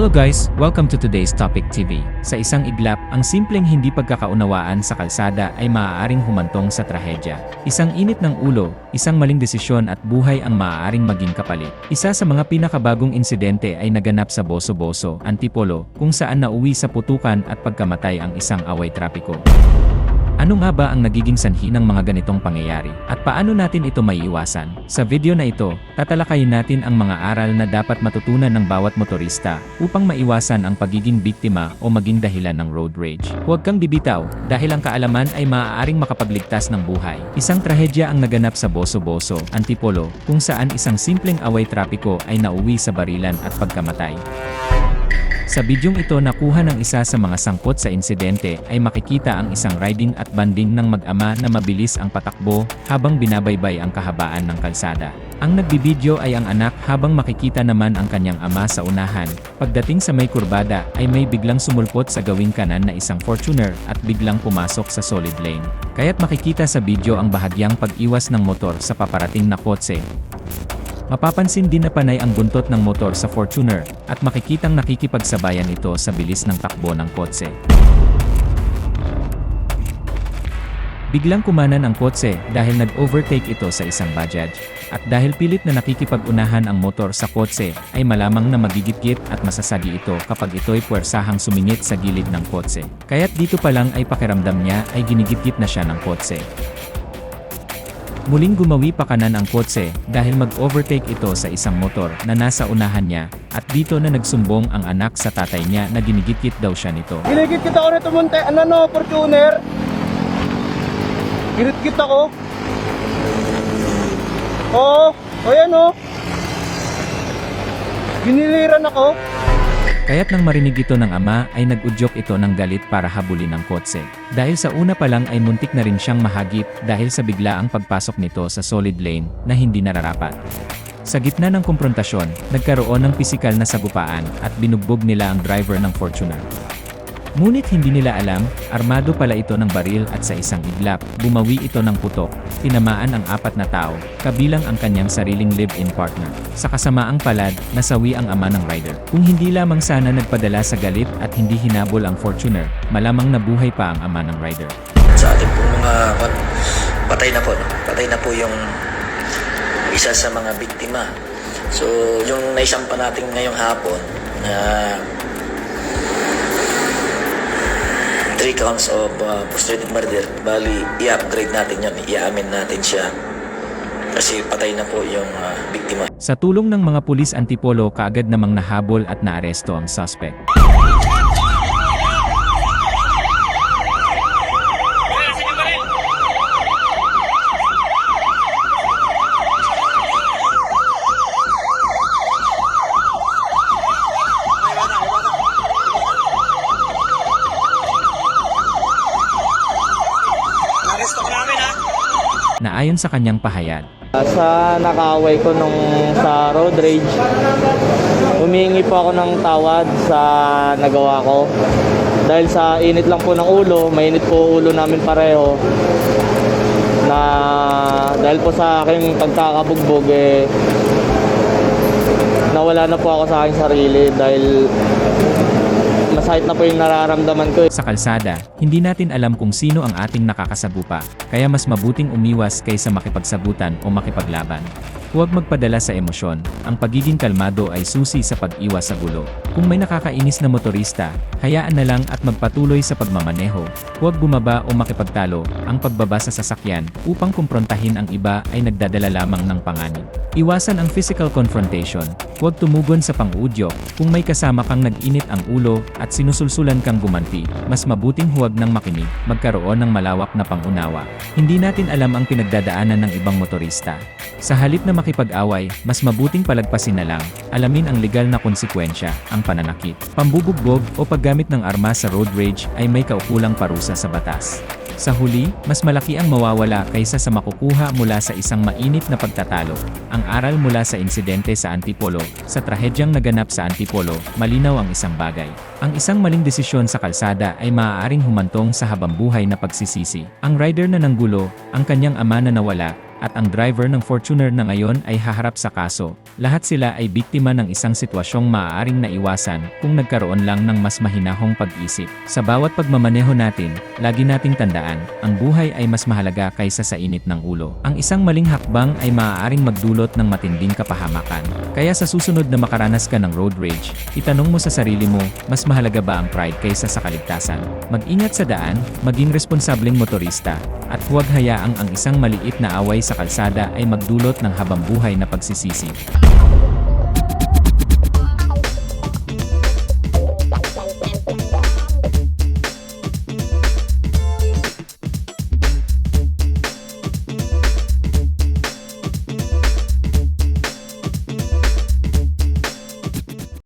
Hello guys, welcome to today's Topic TV. Sa isang iglap, ang simpleng hindi pagkakaunawaan sa kalsada ay maaaring humantong sa trahedya. Isang init ng ulo, isang maling desisyon at buhay ang maaaring maging kapalit. Isa sa mga pinakabagong insidente ay naganap sa Boso-Boso, Antipolo, kung saan nauwi sa putukan at pagkamatay ang isang away trapiko. Ano nga ba ang nagiging sanhi ng mga ganitong pangyayari? At paano natin ito maiiwasan? Sa video na ito, tatalakayin natin ang mga aral na dapat matutunan ng bawat motorista upang maiwasan ang pagiging biktima o maging dahilan ng road rage. Huwag kang bibitaw, dahil ang kaalaman ay maaaring makapagligtas ng buhay. Isang trahedya ang naganap sa Boso-Boso, Antipolo, kung saan isang simpleng away trapiko ay nauwi sa barilan at pagkamatay. Sa bidyong ito nakuha ng isa sa mga sangkot sa insidente ay makikita ang isang riding at banding ng mag-ama na mabilis ang patakbo habang binabaybay ang kahabaan ng kalsada. Ang nagbibidyo ay ang anak habang makikita naman ang kanyang ama sa unahan. Pagdating sa may kurbada ay may biglang sumulpot sa gawing kanan na isang Fortuner at biglang pumasok sa solid lane. Kaya't makikita sa video ang bahagyang pag-iwas ng motor sa paparating na kotse. Mapapansin din na panay ang buntot ng motor sa Fortuner at makikitang nakikipagsabayan ito sa bilis ng takbo ng kotse. Biglang kumanan ang kotse dahil nag-overtake ito sa isang Bajaj. At dahil pilit na nakikipag-unahan ang motor sa kotse, ay malamang na magigitgit at masasagi ito kapag ito'y puwersahang sumingit sa gilid ng kotse. Kaya't dito pa lang ay pakiramdam niya ay ginigitgit na siya ng kotse. Muling gumawi pa kanan ang kotse dahil mag-overtake ito sa isang motor na nasa unahan niya at dito na nagsumbong ang anak sa tatay niya na ginigit-git daw siya nito. Ginigit-git ako nito munti, Fortuner. Ginigit ako. Oo, ayan o. Giniliran ako. Kaya't nang marinig ito ng ama ay nag-udyok ito ng galit para habulin ang kotse. Dahil sa una pa lang ay muntik na rin siyang mahagip dahil sa biglaang pagpasok nito sa solid lane na hindi nararapat. Sa gitna ng komprontasyon, nagkaroon ng pisikal na sagupaan at binugbog nila ang driver ng Fortuner. Ngunit hindi nila alam, armado pala ito ng baril at sa isang iglap, bumawi ito ng putok, tinamaan ang 4 na tao, kabilang ang kanyang sariling live-in partner. Sa kasamaang palad, nasawi ang ama ng rider. Kung hindi lamang sana nagpadala sa galit at hindi hinabol ang Fortuner, malamang nabuhay pa ang ama ng rider. Sa ating pong mga patay na po, no? Patay na po yung isa sa mga biktima. So, yung naisampa natin ngayong hapon na 3 counts of frustrated murder, bali i-upgrade natin yun, i-amin natin siya kasi patay na po yung biktima. Sa tulong ng mga pulis Antipolo kaagad namang nahabol at naaresto ang suspect. Na ayon sa kanyang pahayag, Sa nakaway ko nung sa road rage, humingi po ako ng tawad sa nagawa ko. Dahil sa init lang po ng ulo, mainit po ulo namin pareho. Na dahil po sa aking pagkakabugbog, nawala na po ako sa aking sarili dahil masakit na po yung nararamdaman ko. sa kalsada, hindi natin alam kung sino ang ating nakakasabupa, kaya mas mabuting umiwas kaysa makipagsabutan o makipaglaban. Huwag magpadala sa emosyon, ang pagiging kalmado ay susi sa pag-iwas sa gulo. Kung may nakakainis na motorista, hayaan na lang at magpatuloy sa pagmamaneho. Huwag bumaba o makipagtalo, ang pagbaba sa sasakyan upang kumprontahin ang iba ay nagdadala lamang ng panganib. Iwasan ang physical confrontation, huwag tumugon sa pang-udyok, kung may kasama kang nag-init ang ulo at sinusulsulan kang gumanti, mas mabuting huwag nang makinig, magkaroon ng malawak na pangunawa. Hindi natin alam ang pinagdadaanan ng ibang motorista. Sa halip na makipag-away, mas mabuting palagpasin na lang, alamin ang legal na konsekwensya, ang pananakit, pambubugbog o paggamit ng arma sa road rage ay may kaukulang parusa sa batas. Sa huli, mas malaki ang mawawala kaysa sa makukuha mula sa isang mainit na pagtatalo. Ang aral mula sa insidente sa Antipolo, sa trahedyang naganap sa Antipolo, malinaw ang isang bagay. Ang isang maling desisyon sa kalsada ay maaaring humantong sa habambuhay na pagsisisi. Ang rider na nanggulo, ang kanyang ama na nawala, at ang driver ng Fortuner na ngayon ay haharap sa kaso. Lahat sila ay biktima ng isang sitwasyong maaaring naiwasan kung nagkaroon lang ng mas mahinahong pag-isip. Sa bawat pagmamaneho natin, lagi nating tandaan, ang buhay ay mas mahalaga kaysa sa init ng ulo. Ang isang maling hakbang ay maaaring magdulot ng matinding kapahamakan. Kaya sa susunod na makaranas ka ng road rage, itanong mo sa sarili mo, mas mahalaga ba ang pride kaysa sa kaligtasan? Mag-ingat sa daan, maging responsableng motorista, at huwag hayaang ang isang maliit na away sa kalsada ay magdulot ng habambuhay na pagsisisi.